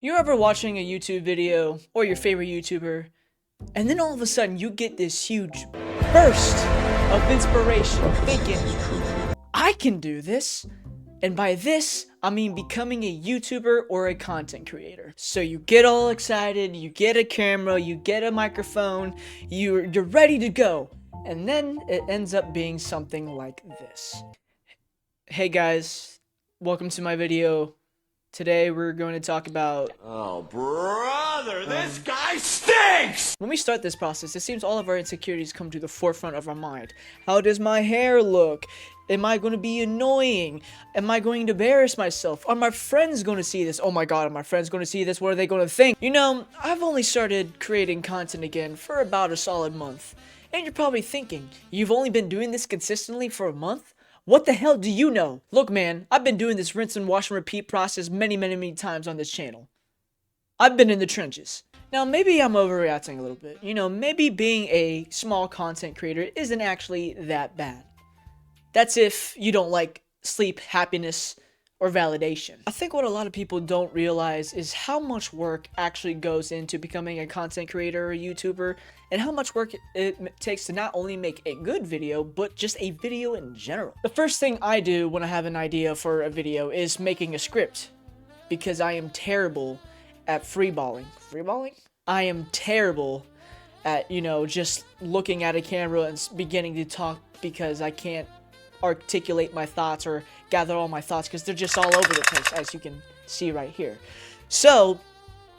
You're ever watching a YouTube video or your favorite YouTuber, and then all of a sudden you get this huge burst of inspiration thinking, I can do this. And by this, I mean becoming a YouTuber or a content creator. So you get all excited, you get a camera, you get a microphone, you're ready to go. And then it ends up being something like this. Hey guys, welcome to my video. Today we're going to talk about... Oh, brother, this guy stinks! When we start this process, it seems all of our insecurities come to the forefront of our mind. How does my hair look? Am I going to be annoying? Am I going to embarrass myself? Are my friends going to see this? Oh my god, are my friends going to see this? What are they going to think? You know, I've only started creating content again for about a solid month. And you're probably thinking, you've only been doing this consistently for a month? What the hell do you know? Look, man, I've been doing this rinse and wash and repeat process many times on this channel. I've been in the trenches. Now, maybe I'm overreacting a little bit. You know, maybe being a small content creator isn't actually that bad. That's if you don't like sleep, happiness, or validation. I think what a lot of people don't realize is how much work actually goes into becoming a content creator or a YouTuber, and how much work it takes to not only make a good video, but just a video in general. The first thing I do when I have an idea for a video is making a script, because I am terrible at freeballing. Freeballing? I am terrible at, you know, just looking at a camera and beginning to talk because I can't articulate my thoughts or gather all my thoughts because they're just all over the place, as you can see right here. So,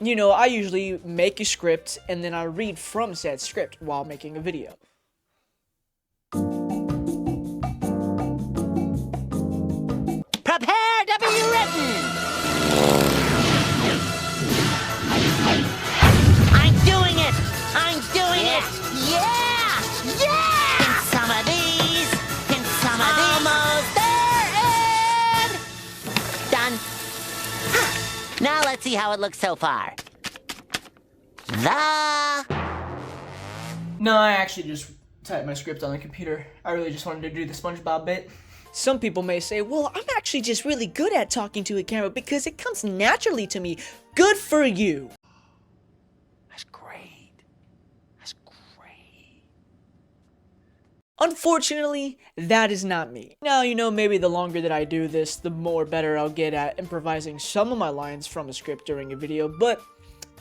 you know, I usually make a script and then I read from said script while making a video. Prepare to be written! I'm doing it! I'm doing it! Yeah! Yeah! Can some of these? Can some of these? Almost there and done. Now let's see how it looks so far. No, I actually just typed my script on the computer. I really just wanted to do the SpongeBob bit. Some people may say, well, I'm actually just really good at talking to a camera because it comes naturally to me. Good for you. That's great. That's great. Unfortunately, that is not me. Now, you know, maybe the longer that I do this, the more better I'll get at improvising some of my lines from a script during a video, but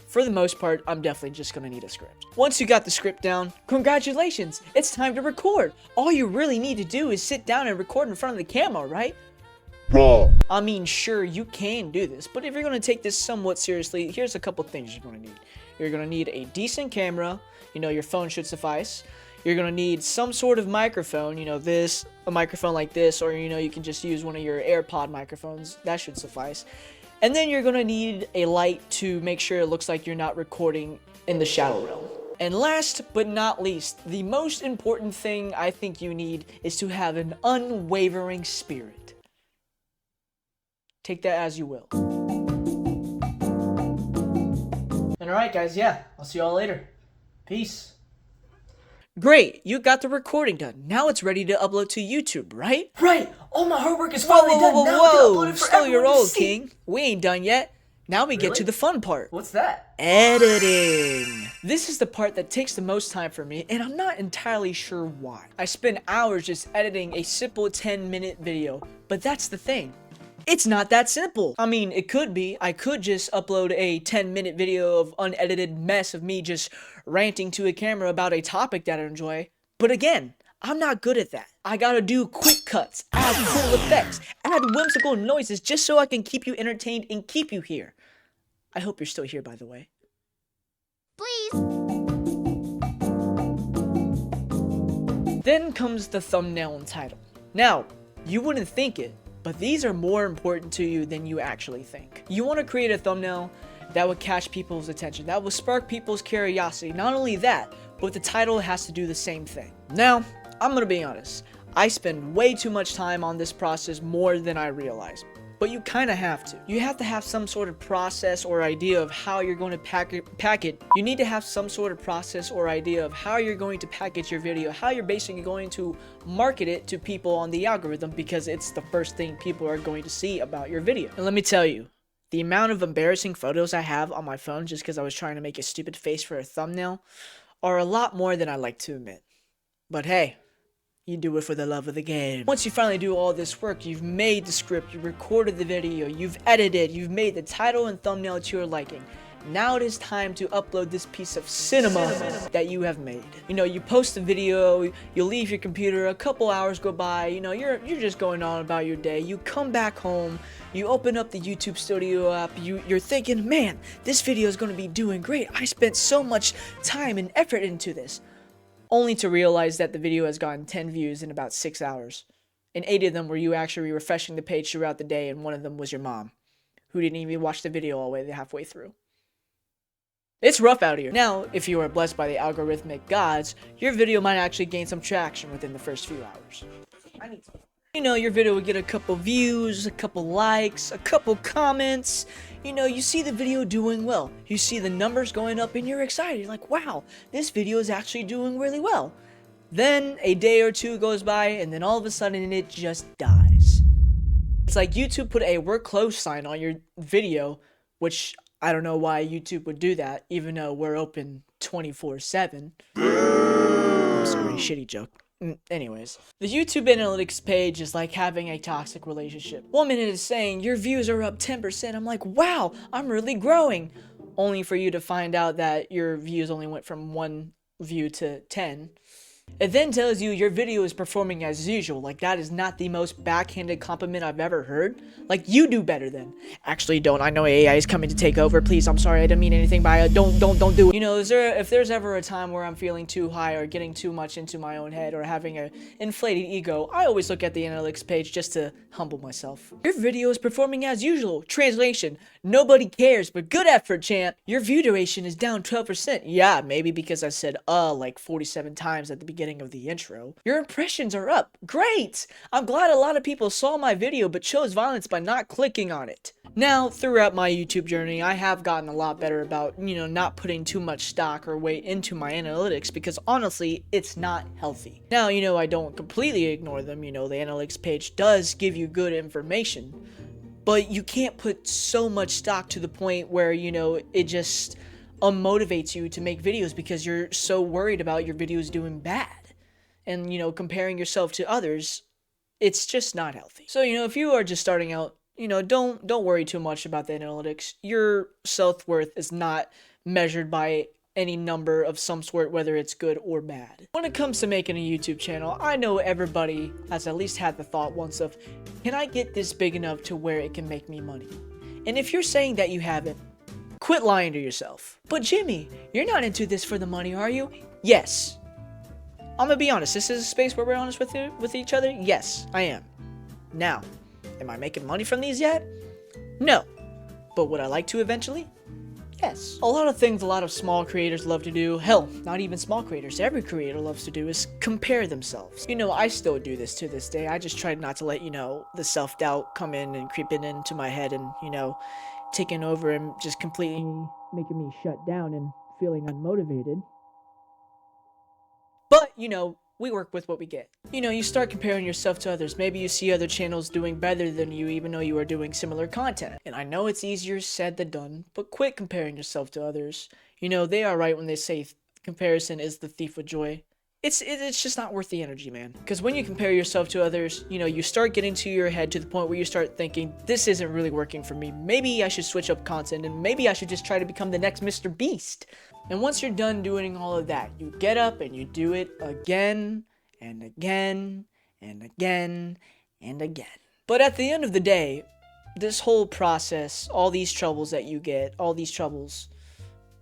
for the most part, I'm definitely just gonna need a script. Once you got the script down, congratulations, it's time to record. All you really need to do is sit down and record in front of the camera, right? Bro. I mean, sure, you can do this, but if you're gonna take this somewhat seriously, here's a couple things you're gonna need. You're gonna need a decent camera, you know, your phone should suffice. You're gonna need some sort of microphone, you know, a microphone like this, or, you know, you can just use one of your AirPod microphones, that should suffice. And then you're gonna need a light to make sure it looks like you're not recording in the shadow realm. And last but not least, the most important thing I think you need is to have an unwavering spirit. Take that as you will. And alright guys, yeah, I'll see y'all later. Peace. Great, you got the recording done. Now it's ready to upload to YouTube, right? Right! All my hard work is finally done. Now I can upload it for Slow your everyone to roll, see. King. We ain't done yet. Now we get to the fun part. What's that? Editing. This is the part that takes the most time for me, and I'm not entirely sure why. I spend hours just editing a simple 10-minute video, but that's the thing. It's not that simple. I mean, it could be. I could just upload a 10-minute video of unedited mess of me just ranting to a camera about a topic that I enjoy. But again, I'm not good at that. I gotta do quick cuts, add cool effects, add whimsical noises just so I can keep you entertained and keep you here. I hope you're still here, by the way. Please. Then comes the thumbnail and title. Now, you wouldn't think it, but these are more important to you than you actually think. You want to create a thumbnail that would catch people's attention, that will spark people's curiosity. Not only that, but the title has to do the same thing. Now, I'm gonna be honest, I spend way too much time on this process, more than I realize. But you kind of have to. You have to have some sort of process or idea of how you're going to package. You need to have some sort of process or idea of how you're going to package your video, how you're basically going to market it to people on the algorithm, because it's the first thing people are going to see about your video. And let me tell you, The amount of embarrassing photos I have on my phone just because I was trying to make a stupid face for a thumbnail are a lot more than I like to admit. But hey, you do it for the love of the game. Once you finally do all this work, you've made the script, you recorded the video, you've edited, you've made the title and thumbnail to your liking. Now it is time to upload this piece of cinema that you have made. You know, you post the video, you leave your computer, a couple hours go by, you know, you're just going on about your day. You come back home, you open up the YouTube Studio app, you're thinking, man, this video is going to be doing great. I spent so much time and effort into this. Only to realize that the video has gotten 10 views in about 6 hours. And 8 of them were you actually refreshing the page throughout the day, and one of them was your mom, who didn't even watch the video all the way halfway through. It's rough out here. Now, if you are blessed by the algorithmic gods, your video might actually gain some traction within the first few hours. You know, your video will get a couple views, a couple likes, a couple comments. You know, you see the video doing well. You see the numbers going up and you're excited. You're like, wow, this video is actually doing really well. Then a day or two goes by and then all of a sudden it just dies. It's like YouTube put a "we're closed" sign on your video, which I don't know why YouTube would do that, even though we're open 24/7. I'm sorry, shitty joke. Anyways, the YouTube analytics page is like having a toxic relationship. 1 minute is saying your views are up 10%. I'm like, wow, I'm really growing. Only for you to find out that your views only went from 1 view to 10. It then tells you your video is performing as usual. Like, that is not the most backhanded compliment I've ever heard. Like, you do better then. Actually, don't. I know AI is coming to take over. Please, I'm sorry. I didn't mean anything by it. Don't do it. You know, if there's ever a time where I'm feeling too high or getting too much into my own head or having an inflated ego, I always look at the analytics page just to humble myself. Your video is performing as usual. Translation: nobody cares, but good effort, champ. Your view duration is down 12%. Yeah, maybe because I said like 47 times at the beginning of the intro. Your impressions are up. Great! I'm glad a lot of people saw my video but chose violence by not clicking on it. Now, throughout my YouTube journey, I have gotten a lot better about, you know, not putting too much stock or weight into my analytics because honestly, it's not healthy. Now, you know, I don't completely ignore them. You know, the analytics page does give you good information, but you can't put so much stock to the point where, you know, it just unmotivates you to make videos because you're so worried about your videos doing bad. And, you know, comparing yourself to others, it's just not healthy. So, you know, if you are just starting out, you know, don't worry too much about the analytics. Your self-worth is not measured by any number of some sort, whether it's good or bad. When it comes to making a YouTube channel, I know everybody has at least had the thought once of, can I get this big enough to where it can make me money? And if you're saying that you haven't, quit lying to yourself. But Jimmy, you're not into this for the money, are you? Yes. I'm gonna be honest, this is a space where we're honest with each other? Yes, I am. Now, am I making money from these yet? No. But would I like to eventually? Yes. A lot of things a lot of small creators love to do, hell, not even small creators, every creator loves to do is compare themselves. You know, I still do this to this day. I just try not to let, you know, the self-doubt come in and creeping into my head and, you know, taking over and just completely making me shut down and feeling unmotivated. But, you know, we work with what we get. You know, you start comparing yourself to others. Maybe you see other channels doing better than you even though you are doing similar content. And I know it's easier said than done, but quit comparing yourself to others. You know, they are right when they say comparison is the thief of joy. It's just not worth the energy, man. Because when you compare yourself to others, you know, you start getting to your head to the point where you start thinking, this isn't really working for me. Maybe I should switch up content and maybe I should just try to become the next Mr. Beast. And once you're done doing all of that, you get up and you do it again and again and again and again. But at the end of the day, this whole process, all these troubles that you get, all these troubles,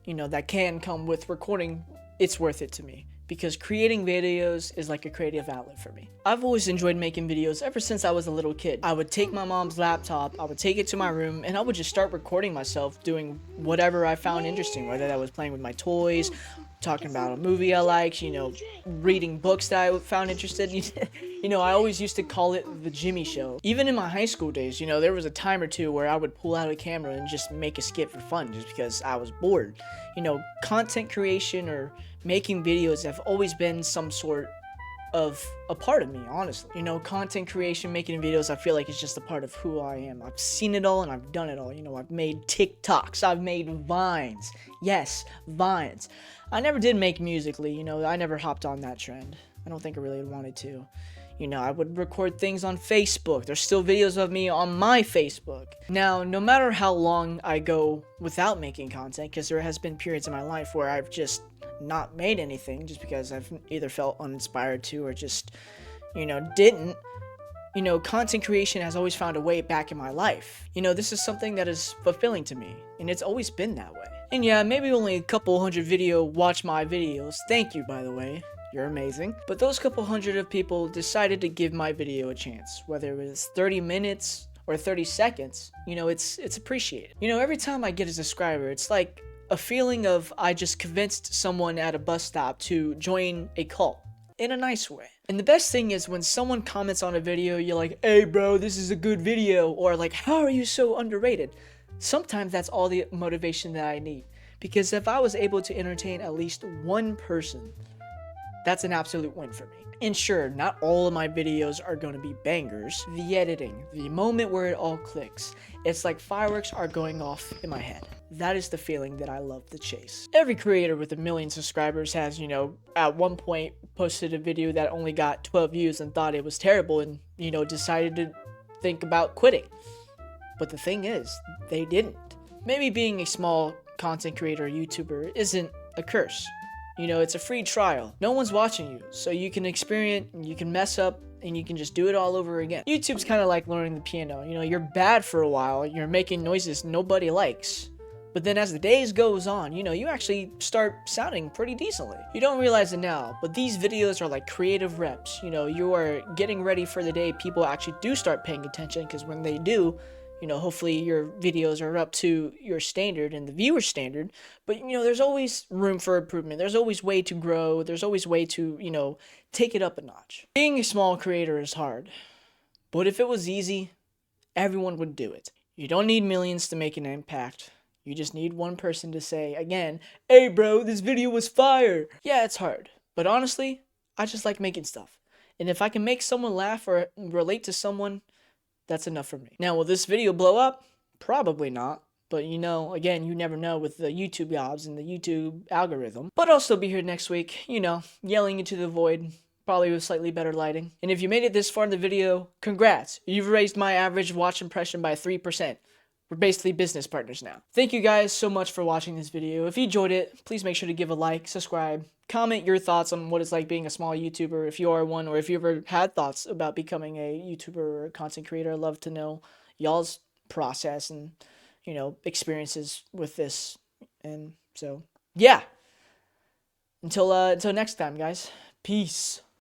you know, that can come with recording, it's worth it to me. Because creating videos is like a creative outlet for me. I've always enjoyed making videos ever since I was a little kid. I would take my mom's laptop, I would take it to my room, and I would just start recording myself doing whatever I found interesting, whether that was playing with my toys, talking about a movie I liked, you know, reading books that I found interested. You know, I always used to call it the Jimmy Show. Even in my high school days, you know, there was a time or two where I would pull out a camera and just make a skit for fun just because I was bored. You know, content creation or making videos have always been some sort of a part of me, honestly. You know, content creation, making videos, I feel like it's just a part of who I am. I've seen it all and I've done it all. You know, I've made TikToks, I've made Vines. Yes, Vines. I never did make Musical.ly, you know, I never hopped on that trend. I don't think I really wanted to. You know, I would record things on Facebook. There's still videos of me on my Facebook. Now, no matter how long I go without making content, because there has been periods in my life where I've just not made anything just because I've either felt uninspired to or just, you know, didn't. You know, content creation has always found a way back in my life. You know, this is something that is fulfilling to me, and it's always been that way. And yeah, maybe only a couple hundred watch my videos. Thank you, by the way. You're amazing. But those couple hundred of people decided to give my video a chance, whether it was 30 minutes or 30 seconds. You know, it's appreciated. You know, every time I get a subscriber, it's like a feeling of I just convinced someone at a bus stop to join a cult in a nice way. And the best thing is when someone comments on a video, you're like, hey bro, this is a good video, or like, how are you so underrated? Sometimes that's all the motivation that I need, because if I was able to entertain at least one person, that's an absolute win for me. And sure, not all of my videos are going to be bangers. The editing, the moment where it all clicks, it's like fireworks are going off in my head. That is the feeling that I love to chase. Every creator with 1 million subscribers has, you know, at one point posted a video that only got 12 views and thought it was terrible and, you know, decided to think about quitting. But the thing is, they didn't. Maybe being a small content creator or YouTuber isn't a curse. You know, it's a free trial. No one's watching you, so you can experience, you can mess up, and you can just do it all over again. YouTube's kind of like learning the piano. You know, you're bad for a while, you're making noises nobody likes. But then as the days goes on, you know, you actually start sounding pretty decently. You don't realize it now, but these videos are like creative reps. You know, you are getting ready for the day people actually do start paying attention, because when they do, you know, hopefully your videos are up to your standard and the viewer's standard. But, you know, there's always room for improvement. There's always way to grow. There's always way to, you know, take it up a notch. Being a small creator is hard. But if it was easy, everyone would do it. You don't need millions to make an impact. You just need one person to say, again, hey bro, this video was fire. Yeah, it's hard. But honestly, I just like making stuff. And if I can make someone laugh or relate to someone, that's enough for me. Now, will this video blow up? Probably not. But you know, again, you never know with the YouTube gods and the YouTube algorithm. But I'll still be here next week, you know, yelling into the void, probably with slightly better lighting. And if you made it this far in the video, congrats. You've raised my average watch impression by 3%. We're basically business partners now. Thank you guys so much for watching this video. If you enjoyed it, please make sure to give a like, subscribe, comment your thoughts on what it's like being a small YouTuber if you are one, or if you ever had thoughts about becoming a YouTuber or a content creator. I'd love to know y'all's process and, you know, experiences with this. And so, yeah. Until next time, guys. Peace.